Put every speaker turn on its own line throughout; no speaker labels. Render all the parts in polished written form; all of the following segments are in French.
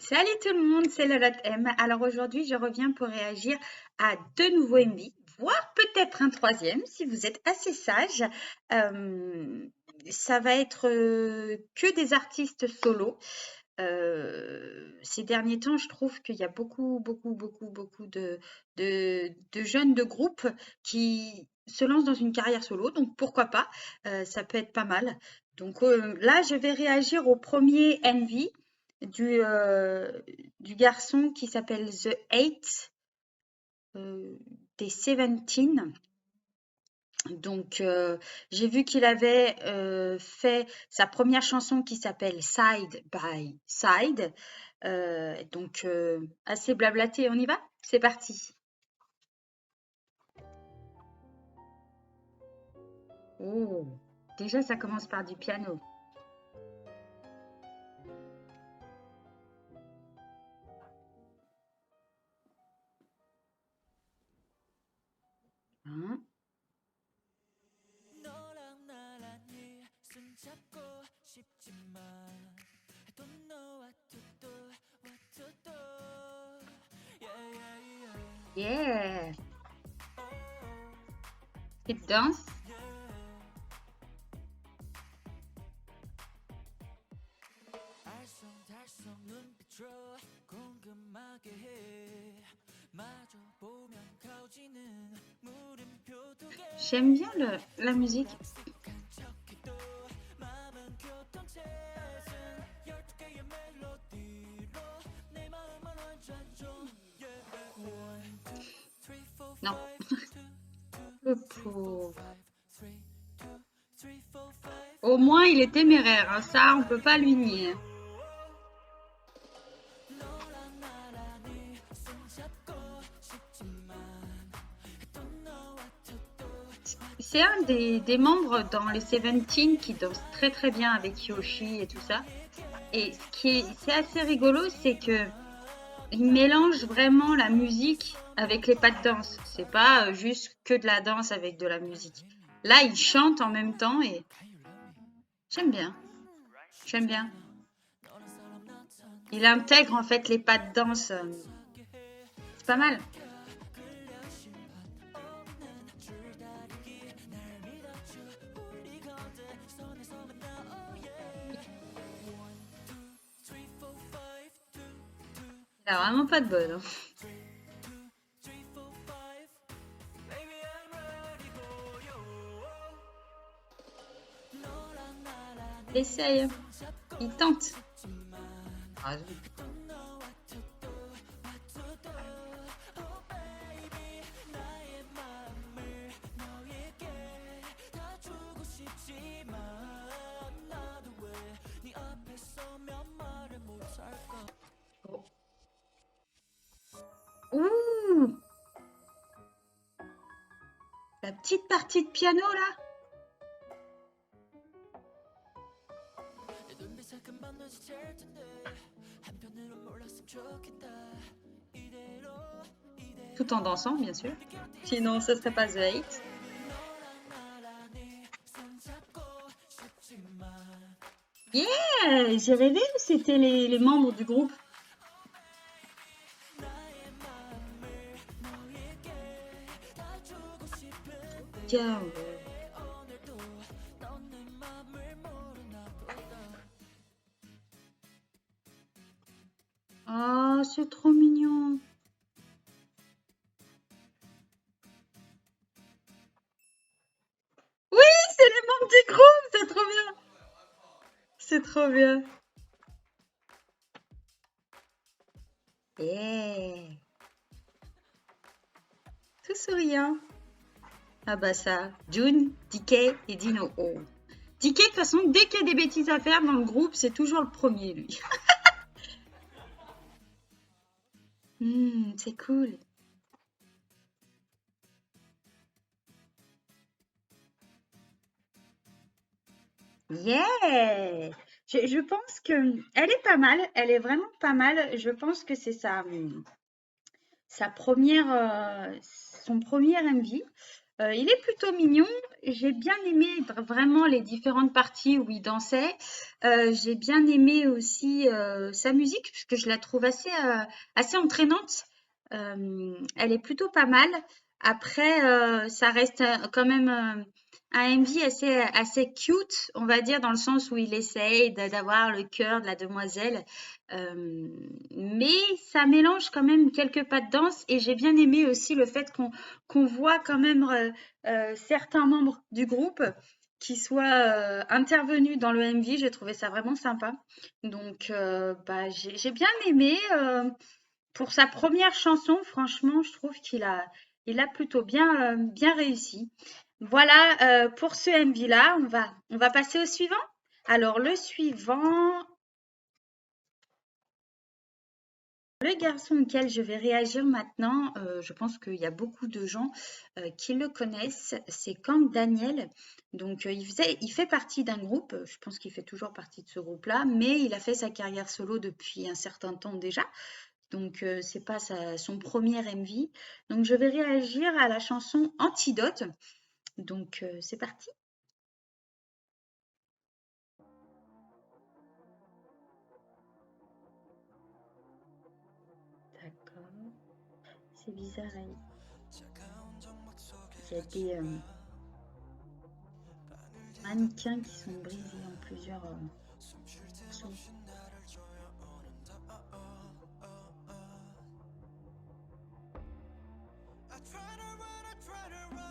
Salut tout le monde, c'est Lolotte M. Alors aujourd'hui, je reviens pour réagir à deux nouveaux MV, voire peut-être un troisième si vous êtes assez sage. Euh, Ça va être que des artistes solos. Ces derniers temps, je trouve qu'il y a beaucoup de jeunes de groupe qui se lancent dans une carrière solo. Donc pourquoi pas, ça peut être pas mal. Donc là, je vais réagir au premier MV du, euh, du garçon qui s'appelle The Eight des Seventeen. Donc, j'ai vu qu'il avait fait sa première chanson qui s'appelle Side by Side. Donc, assez blablaté, on y va? C'est parti. Oh, déjà ça commence par du piano. Hein.
너랑 나란히 손잡고 싶지만 I don't know what to do, what to do. Yeah, yeah, yeah.
Yeah,
Oh,
it dance.
yeah. 알쏭달쏭 눈빛으로 궁금하게 해. 마주 보면 가오지는 물음표 두 개.
J'aime bien la musique.
익숙한 척해도 마음은 교통체증 12개의 멜로디로 내 마음을 완전 좀 yeah. 1, 2, 3, 4, 5,
Non,
2, 2,
le
3, 4,
pauvre.
5, 3, 2, 3, 4, 5.
Au moins, il est téméraire, hein, ça, on peut pas lui nier.
너랑 나란히 손잡고 싶지만 I don't know what to do, what
C'est un des membres dans les Seventeen qui danse très très bien avec Yoshi et tout ça. Et c'est assez rigolo, c'est que il mélange vraiment la musique avec les pas de danse. C'est pas juste que de la danse avec de la musique. Là, il chante en même temps et j'aime bien. J'aime bien. Il intègre en fait les pas de danse. C'est pas mal. Il a vraiment pas de bol, hein. Il essaye. Il tente. Ah, oh. Ouh! La petite partie de piano là. Tout en dansant, bien sûr. Sinon, ce serait pas The Eight. Yeah! J'ai rêvé que c'était les membres du groupe. Tiens, oh, c'est trop mignon. Oui, c'est les membres du groupe, c'est trop bien. C'est trop bien. Yeah. Tout souriant. Ah bah ça, June, DK et Dino. Oh. DK, de toute façon, dès qu'il y a des bêtises à faire dans le groupe, c'est toujours le premier, lui. C'est cool. Yeah! Je pense que elle est pas mal, elle est vraiment pas mal. Je pense que c'est sa première, son premier MV. Il est plutôt mignon. J'ai bien aimé vraiment les différentes parties où il dansait. J'ai bien aimé aussi sa musique, puisque je la trouve assez entraînante. Elle est plutôt pas mal. Après, ça reste quand même un MV assez cute, on va dire, dans le sens où il essaye d'avoir le cœur de la demoiselle. Euh, mais ça mélange quand même quelques pas de danse et j'ai bien aimé aussi le fait qu'on voit quand même certains membres du groupe qui soient intervenus dans le MV. J'ai trouvé ça vraiment sympa. Donc, bah, j'ai bien aimé. Pour sa première chanson, franchement, je trouve il a plutôt bien réussi. Voilà pour ce MV-là. On va passer au suivant. Alors, le suivant, le garçon auquel je vais réagir maintenant, je pense qu'il y a beaucoup de gens qui le connaissent, c'est Kang Daniel. Donc, il fait partie d'un groupe, je pense qu'il fait toujours partie de ce groupe-là, mais il a fait sa carrière solo depuis un certain temps déjà. Donc, c'est pas son premier MV. Donc, je vais réagir à la chanson Antidote. Donc, c'est parti. D'accord. C'est bizarre, hein. Il y a des mannequins qui sont brisés en plusieurs morceaux.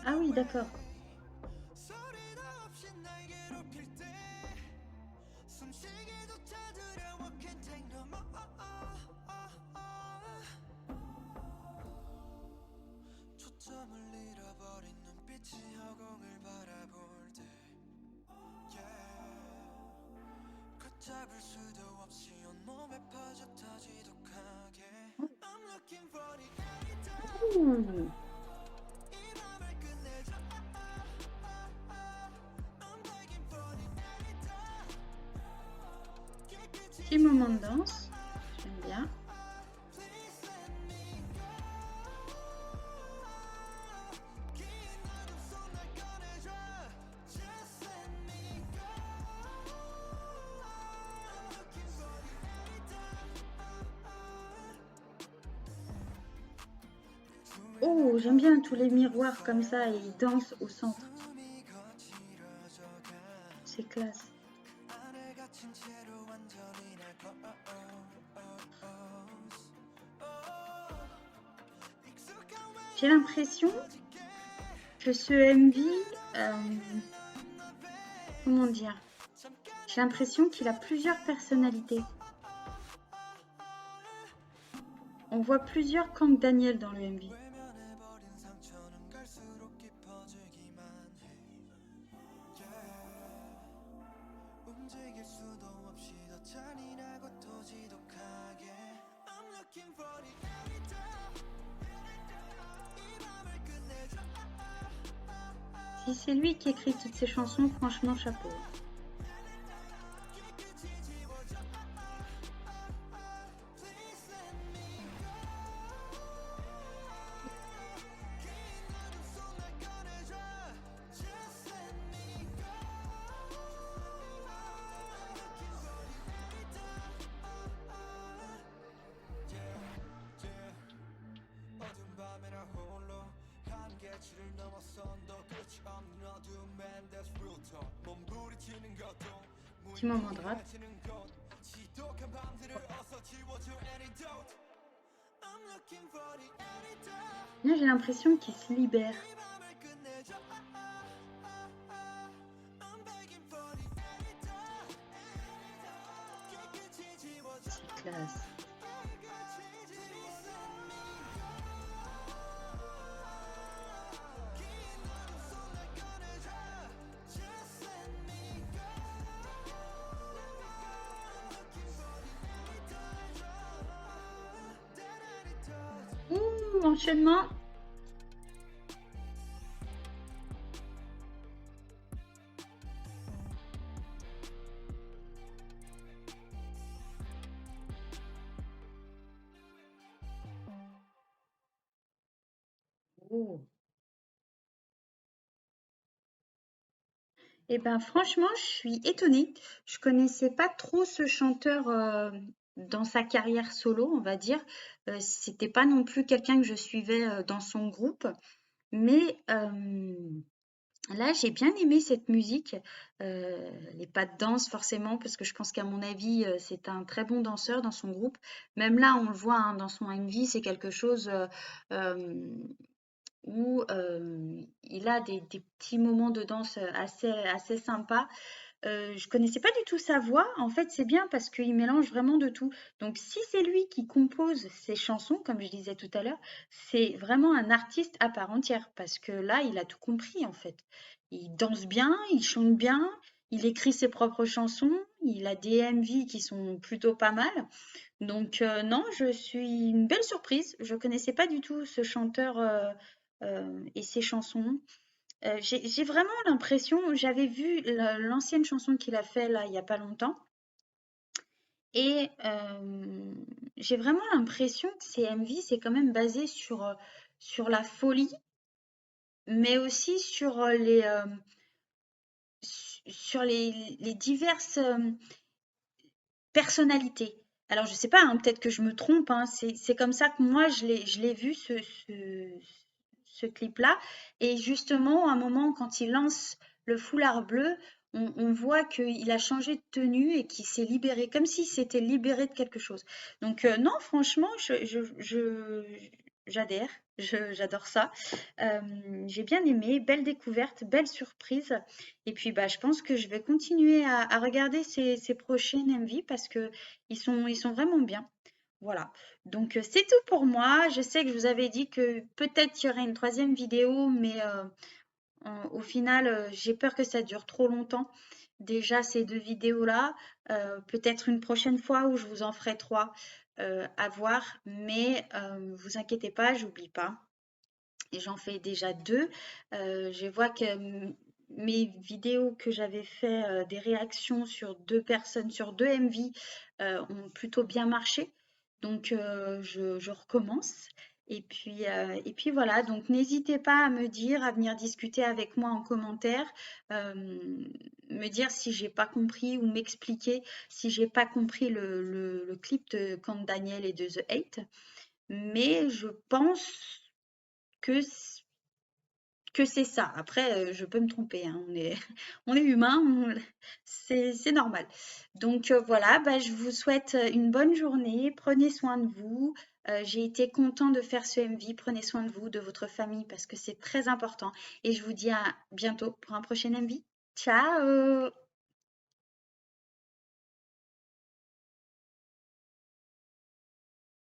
Ah oui, d'accord. Ouh, petit moment de danse. J'aime bien. Oh, j'aime bien tous les miroirs comme ça et ils dansent au centre. C'est classe. J'ai l'impression que ce MV, comment dire? J'ai l'impression qu'il a plusieurs personnalités. On voit plusieurs Kang Daniel dans le MV. Si c'est lui qui écrit toutes ces chansons, franchement, chapeau. Petit moment de rap. Là, j'ai l'impression qu'il se libère. C'est classe. Ouh, enchaînement. Oh. Eh ben, franchement, je suis étonnée. Je connaissais pas trop ce chanteur dans sa carrière solo, on va dire. C'était pas non plus quelqu'un que je suivais dans son groupe, mais là, j'ai bien aimé cette musique. Les pas de danse, forcément, parce que je pense qu'à mon avis, c'est un très bon danseur dans son groupe. Même là, on le voit hein, dans son MV, c'est quelque chose euh, où il a des petits moments de danse assez sympas. Je connaissais pas du tout sa voix. En fait, c'est bien parce qu'il mélange vraiment de tout. Donc, si c'est lui qui compose ses chansons, comme je disais tout à l'heure, c'est vraiment un artiste à part entière parce que là, il a tout compris en fait. Il danse bien, il chante bien, il écrit ses propres chansons, il a des MV qui sont plutôt pas mal. Donc, non, je suis une belle surprise. Je connaissais pas du tout ce chanteur et ses chansons. J'ai vraiment l'impression, j'avais vu l'ancienne chanson qu'il a fait là il y a pas longtemps et j'ai vraiment l'impression que ces MV c'est quand même basé sur la folie, mais aussi sur les diverses personnalités. Alors je sais pas, hein, peut-être que je me trompe, hein, c'est comme ça que moi je l'ai vu ce clip-là. Et justement, à un moment, quand il lance le foulard bleu, on voit qu'il a changé de tenue et qu'il s'est libéré, comme s'il s'était libéré de quelque chose. Donc non, franchement, j'adhère, j'adore ça. J'ai bien aimé, belle découverte, belle surprise. Et puis bah, je pense que je vais continuer à regarder ces prochaines MV parce que ils sont vraiment bien. Voilà. Donc c'est tout pour moi. Je sais que je vous avais dit que peut-être il y aurait une troisième vidéo, mais au final, j'ai peur que ça dure trop longtemps. Déjà ces deux vidéos-là, peut-être une prochaine fois où je vous en ferai trois à voir, mais vous inquiétez pas, j'oublie pas. Et j'en fais déjà deux. Je vois que mes vidéos que j'avais fait des réactions sur deux personnes, sur deux MV, ont plutôt bien marché. Donc je recommence. Et puis voilà, donc n'hésitez pas à me dire, à venir discuter avec moi en commentaire, euh, me dire si j'ai pas compris ou m'expliquer si j'ai pas compris le clip de Count Daniel et de The Eight. Mais je pense que c'est ça. Après, je peux me tromper, hein, on est on est humain, c'est normal. Donc voilà, bah, je vous souhaite, une bonne journée. Prenez soin de vous. J'ai été content de faire ce MV. Prenez soin de vous, de votre famille parce que c'est très important et je vous dis à bientôt pour un prochain MV. Ciao!